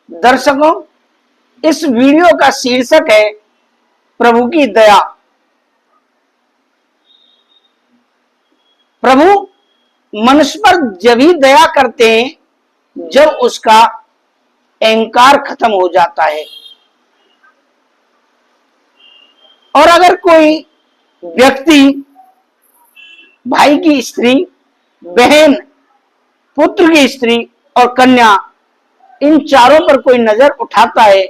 दर्शकों, इस वीडियो का शीर्षक है प्रभु की दया। प्रभु मनुष्य पर जब ही दया करते हैं जब उसका अहंकार खत्म हो जाता है। और अगर कोई व्यक्ति भाई की स्त्री, बहन, पुत्र की स्त्री और कन्या, इन चारों पर कोई नजर उठाता है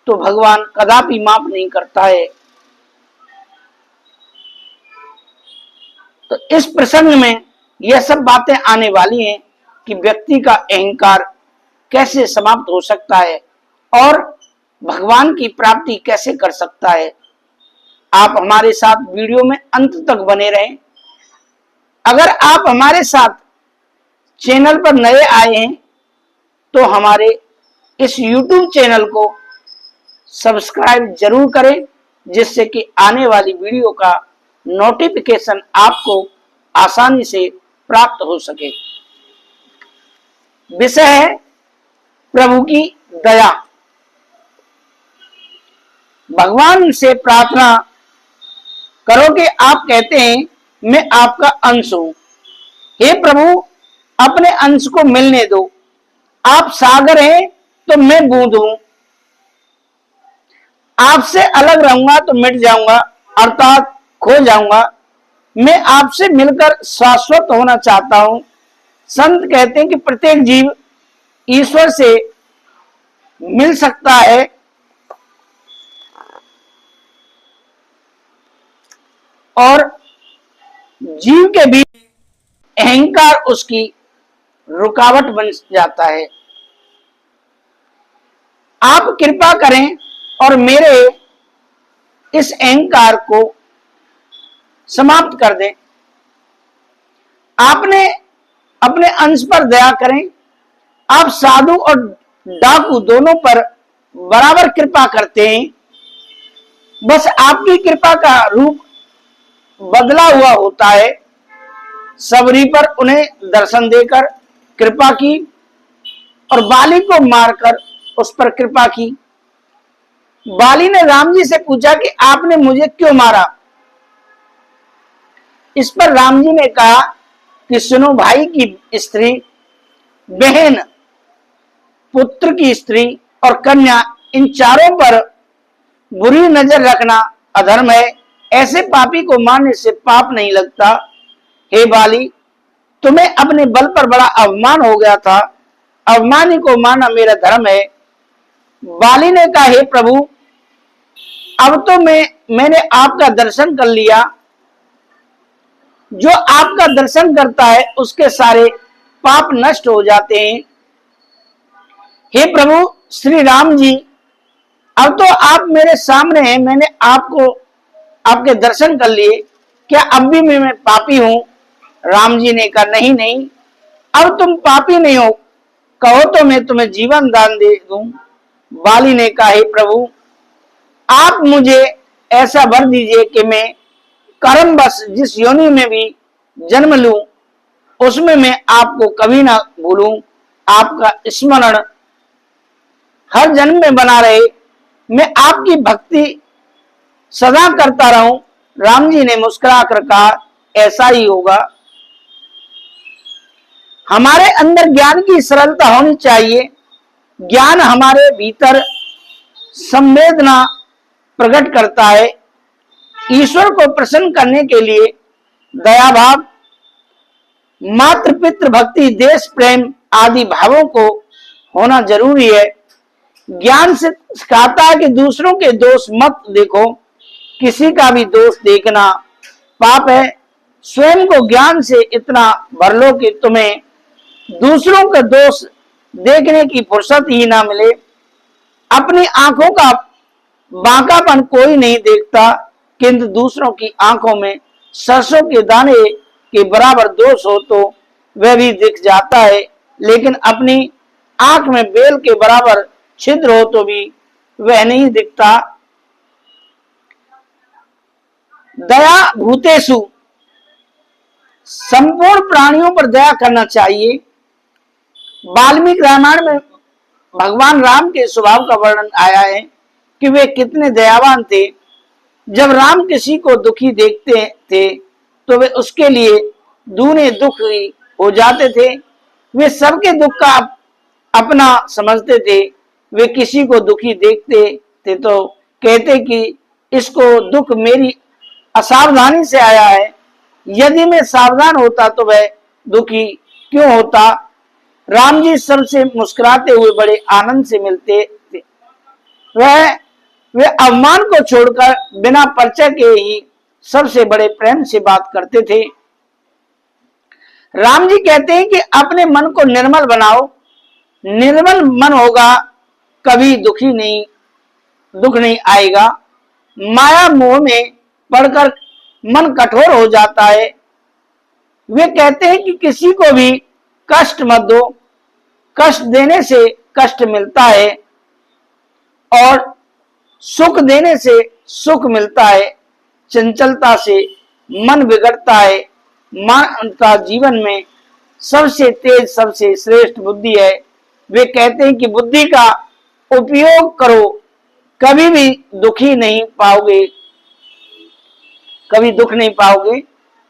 तो भगवान कदापि माफ नहीं करता है। तो इस प्रसंग में यह सब बातें आने वाली हैं कि व्यक्ति का अहंकार कैसे समाप्त हो सकता है और भगवान की प्राप्ति कैसे कर सकता है। आप हमारे साथ वीडियो में अंत तक बने रहें। अगर आप हमारे साथ चैनल पर नए आए हैं तो हमारे इस YouTube चैनल को सब्सक्राइब जरूर करें, जिससे कि आने वाली वीडियो का नोटिफिकेशन आपको आसानी से प्राप्त हो सके। विषय है प्रभु की दया। भगवान से प्रार्थना करो कि आप कहते हैं मैं आपका अंश हूं। हे प्रभु, अपने अंश को मिलने दो। आप सागर हैं तो मैं बूंद हूं। आपसे अलग रहूंगा तो मिट जाऊंगा, अर्थात खो जाऊंगा। मैं आपसे मिलकर शाश्वत होना चाहता हूं। संत कहते हैं कि प्रत्येक जीव ईश्वर से मिल सकता है, और जीव के बीच अहंकार उसकी रुकावट बन जाता है। आप कृपा करें और मेरे इस अहंकार को समाप्त कर दें। आपने अपने अंश पर दया करें। आप साधु और डाकू दोनों पर बराबर कृपा करते हैं। बस आपकी कृपा का रूप बदला हुआ होता है। सबरी पर उन्हें दर्शन देकर कृपा की और बाली को मारकर उस पर कृपा की। बाली ने राम जी से पूछा कि आपने मुझे क्यों मारा। इस पर राम जी ने कहा कि सुनो, भाई की स्त्री, बहन, पुत्र की स्त्री और कन्या, इन चारों पर बुरी नजर रखना अधर्म है। ऐसे पापी को मारने से पाप नहीं लगता। हे बाली, तुम्हें अपने बल पर बड़ा अवमान हो गया था। अवमानी को मारना मेरा धर्म है। बाली ने कहा, हे प्रभु, अब तो मैंने आपका दर्शन कर लिया। जो आपका दर्शन करता है उसके सारे पाप नष्ट हो जाते हैं। हे प्रभु श्री राम जी, अब तो आप मेरे सामने हैं। मैंने आपके दर्शन कर लिए। क्या अब भी मैं पापी हूं? राम जी ने कहा, नहीं नहीं, अब तुम पापी नहीं हो। कहो तो मैं तुम्हें जीवन दान दे दूं। बाली ने कहा, हे प्रभु, आप मुझे ऐसा वर दीजिए कि मैं कर्मवश जिस योनि में भी जन्म लूं उसमें मैं आपको कभी ना भूलूं। आपका स्मरण हर जन्म में बना रहे। मैं आपकी भक्ति सदा करता रहूं। राम जी ने मुस्कुराकर कहा, ऐसा ही होगा। हमारे अंदर ज्ञान की सरलता होनी चाहिए। ज्ञान हमारे भीतर संवेदना प्रकट करता है। ईश्वर को प्रसन्न करने के लिए दया भाव, मातृ पितृ भक्ति, देश प्रेम आदि भावों को होना जरूरी है। ज्ञान से सिखाता है कि दूसरों के दोष मत देखो। किसी का भी दोष देखना पाप है। स्वयं को ज्ञान से इतना भर लो कि तुम्हें दूसरों के दोष देखने की फुर्सत ही ना मिले। अपनी आंखों का बांकापन कोई नहीं देखता, किंतु दूसरों की आंखों में सरसों के दाने के बराबर दोष हो तो वह भी दिख जाता है, लेकिन अपनी आंख में बेल के बराबर छिद्र हो तो भी वह नहीं दिखता। दया भूतेषु, संपूर्ण प्राणियों पर दया करना चाहिए। वाल्मीकि रामायण में भगवान राम के स्वभाव का वर्णन आया है कि वे कितने दयावान थे। जब राम किसी को दुखी देखते थे तो वे उसके लिए दूने दुखी हो जाते थे। वे सबके दुख का अपना समझते थे। वे किसी को दुखी देखते थे तो कहते कि इसको दुख मेरी असावधानी से आया है, यदि मैं सावधान होता तो वह दुखी क्यों होता। राम जी सबसे मुस्कुराते हुए बड़े आनंद से मिलते थे। वे अवमान को छोड़कर बिना परिचय के ही सबसे बड़े प्रेम से बात करते थे। राम जी कहते हैं कि अपने मन को निर्मल बनाओ, निर्मल मन होगा कभी दुख नहीं आएगा। माया मोह में पड़कर मन कठोर हो जाता है। वे कहते हैं कि किसी को भी कष्ट मत दो, कष्ट देने से कष्ट मिलता है और सुख देने से सुख मिलता है। चंचलता से मन बिगड़ता है। मन का जीवन में सबसे तेज सबसे श्रेष्ठ बुद्धि है। वे कहते हैं कि बुद्धि का उपयोग करो, कभी भी दुखी नहीं पाओगे, कभी दुख नहीं पाओगे।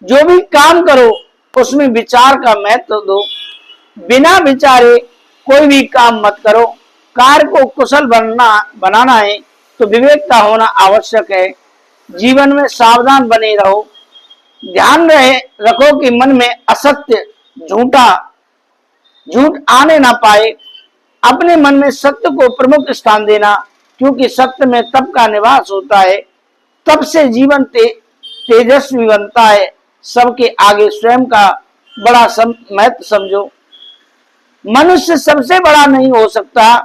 जो भी काम करो उसमें विचार का महत्व दो, बिना विचारे कोई भी काम मत करो। कार्य को कुशल बनाना है तो विवेक का होना आवश्यक है। जीवन में सावधान बने रहो। ध्यान रखो कि मन में असत्य झूठ आने ना पाए। अपने मन में सत्य को प्रमुख स्थान देना, क्योंकि सत्य में तप का निवास होता है। तप से जीवन तेजस्वी बनता है। सबके आगे स्वयं का बड़ा महत्व समझो। मनुष्य सबसे बड़ा नहीं हो सकता,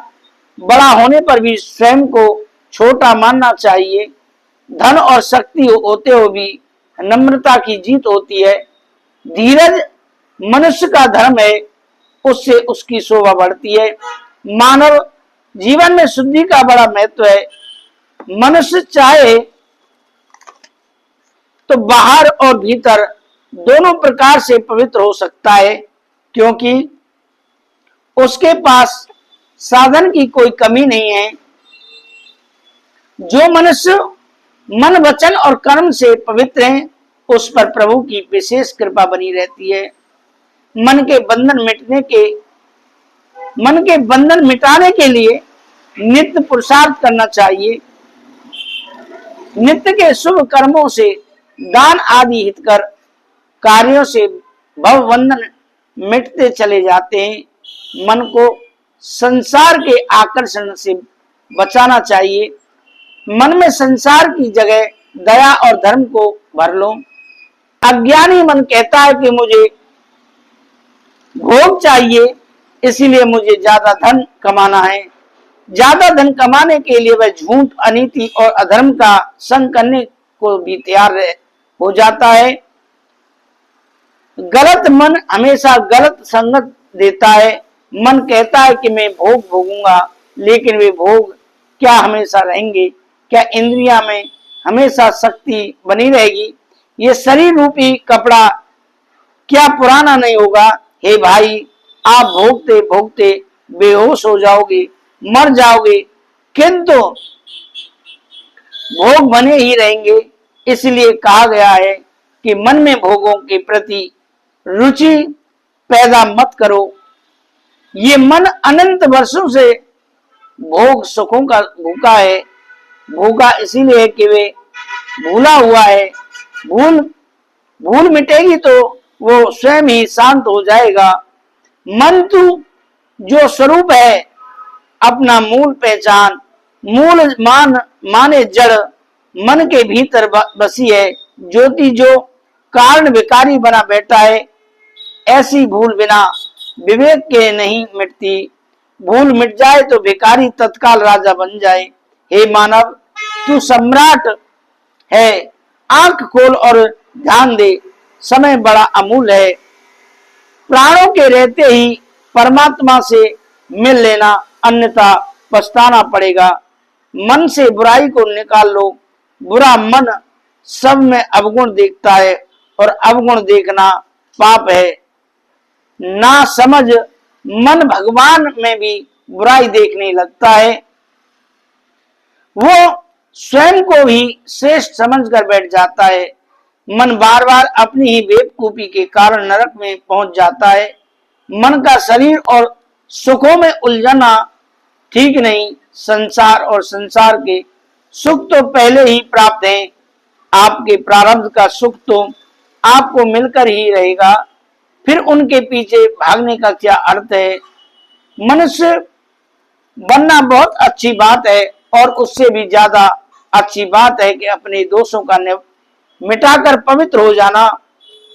बड़ा होने पर भी स्वयं को छोटा मानना चाहिए। धन और शक्ति होते हुए भी नम्रता की जीत होती है। धीरज मनुष्य का धर्म है, उससे उसकी शोभा बढ़ती है। मानव जीवन में शुद्धि का बड़ा महत्व है। मनुष्य चाहे तो बाहर और भीतर दोनों प्रकार से पवित्र हो सकता है, क्योंकि उसके पास साधन की कोई कमी नहीं है। जो मनुष्य मन वचन और कर्म से पवित्र है उस पर प्रभु की विशेष कृपा बनी रहती है। मन के बंधन मिटाने के लिए नित्य पुरुषार्थ करना चाहिए। नित्य के शुभ कर्मों से, दान आदि हितकर कार्यों से भव बंधन मिटते चले जाते हैं। मन को संसार के आकर्षण से बचाना चाहिए। मन में संसार की जगह दया और धर्म को भर लो। अज्ञानी मन कहता है कि मुझे भोग चाहिए, इसीलिए मुझे ज्यादा धन कमाना है। ज्यादा धन कमाने के लिए वह झूठ, अनीति और अधर्म का संग करने को भी तैयार हो जाता है। गलत मन हमेशा गलत संगत देता है। मन कहता है कि मैं भोग भोगूंगा, लेकिन वे भोग क्या हमेशा रहेंगे? क्या इंद्रिया में हमेशा शक्ति बनी रहेगी? ये शरीर रूपी कपड़ा क्या पुराना नहीं होगा? हे भाई, आप भोगते भोगते बेहोश हो जाओगे, मर जाओगे, किंतु भोग बने ही रहेंगे। इसलिए कहा गया है कि मन में भोगों के प्रति रुचि पैदा मत करो। ये मन अनंत वर्षों से भोग सुखों का भूखा है। भूखा इसीलिए कि वे भूला हुआ है। भूल मिटेगी तो वो स्वयं ही शांत हो जाएगा। मन तू जो स्वरूप है, अपना मूल पहचान, मूल माने जड़ मन के भीतर बसी है। ज्योति जो कारण विकारी बना बैठा है, ऐसी भूल बिना विवेक के नहीं मिटती। भूल मिट जाए तो भिखारी तत्काल राजा बन जाए। हे मानव, तू सम्राट है, आंख खोल और ध्यान दे। समय बड़ा अमूल्य है। प्राणों के रहते ही परमात्मा से मिल लेना, अन्यथा पछताना पड़ेगा। मन से बुराई को निकाल लो। बुरा मन सब में अवगुण देखता है और अवगुण देखना पाप है। ना समझ मन भगवान में भी बुराई देखने लगता है। वो स्वयं को ही श्रेष्ठ समझकर बैठ जाता है। मन बार बार अपनी ही बेवकूफी के कारण नरक में पहुंच जाता है। मन का शरीर और सुखों में उलझना ठीक नहीं। संसार और संसार के सुख तो पहले ही प्राप्त हैं। आपके प्रारब्ध का सुख तो आपको मिलकर ही रहेगा, फिर उनके पीछे भागने का क्या अर्थ है। मनुष्य बनना बहुत अच्छी बात है, और उससे भी ज्यादा अच्छी बात है कि अपने दोषों का मिटाकर पवित्र हो जाना।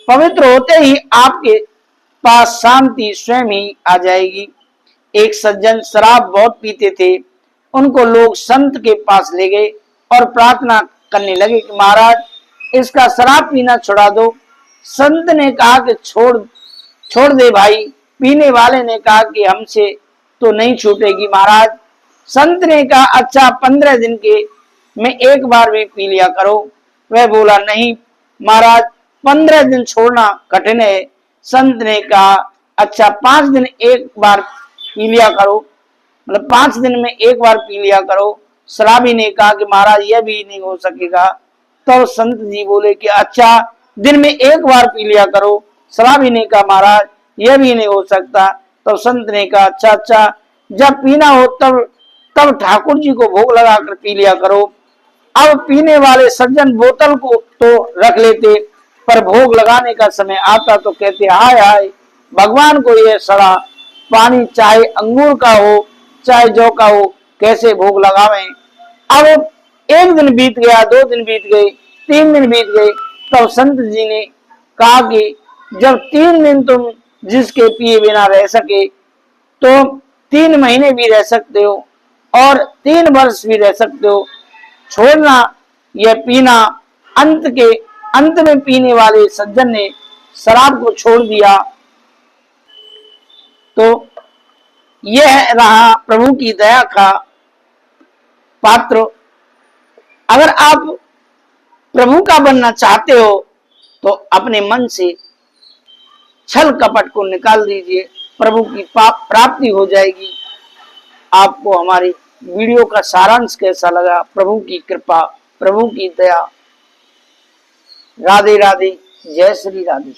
पवित्र होते ही आपके पास शांति स्वयं ही आ जाएगी। एक सज्जन शराब बहुत पीते थे। उनको लोग संत के पास ले गए और प्रार्थना करने लगे कि महाराज इसका शराब पीना छुड़ा दो। संत ने कहा कि छोड़ दे भाई। पीने वाले ने कहा कि हमसे तो नहीं छूटेगी महाराज। संत ने कहा अच्छा 15 दिन के में एक बार भी पी लिया करो। वह बोला नहीं महाराज 15 दिन छोड़ना कठिन है। संत ने कहा अच्छा 5 दिन एक बार पी लिया करो, मतलब 5 दिन में एक बार पी लिया करो। शराबी ने कहा कि महाराज यह भी नहीं हो सकेगा। तो संत जी बोले कि अच्छा दिन में एक बार पी लिया करो। शराबी ने कहा महाराज यह भी नहीं हो सकता। तो संत ने कहा अच्छा जब पीना हो तब ठाकुर जी को भोग लगाकर पी लिया करो। अब पीने वाले सज्जन बोतल को तो रख लेते, पर भोग लगाने का समय आता तो कहते हाय हाय भगवान को ये सड़ा पानी चाहे अंगूर का हो चाहे जौ का हो कैसे भोग लगावें। अब एक दिन बीत गया, 2 दिन बीत गए, 3 दिन बीत गए। तब संत जी ने कहा कि जब 3 दिन तुम जिसके पिए बिना रह सके तो 3 महीने भी रह सकते हो और 3 वर्ष भी रह सकते हो। छोड़ना यह पीना। अंत में पीने वाले सज्जन ने शराब को छोड़ दिया। तो यह रहा प्रभु की दया का पात्र। अगर आप प्रभु का बनना चाहते हो तो अपने मन से छल कपट को निकाल दीजिए, प्रभु की प्राप्ति हो जाएगी। आपको हमारी वीडियो का सारांश कैसा लगा? प्रभु की कृपा, प्रभु की दया। राधे राधे, जय श्री राधे।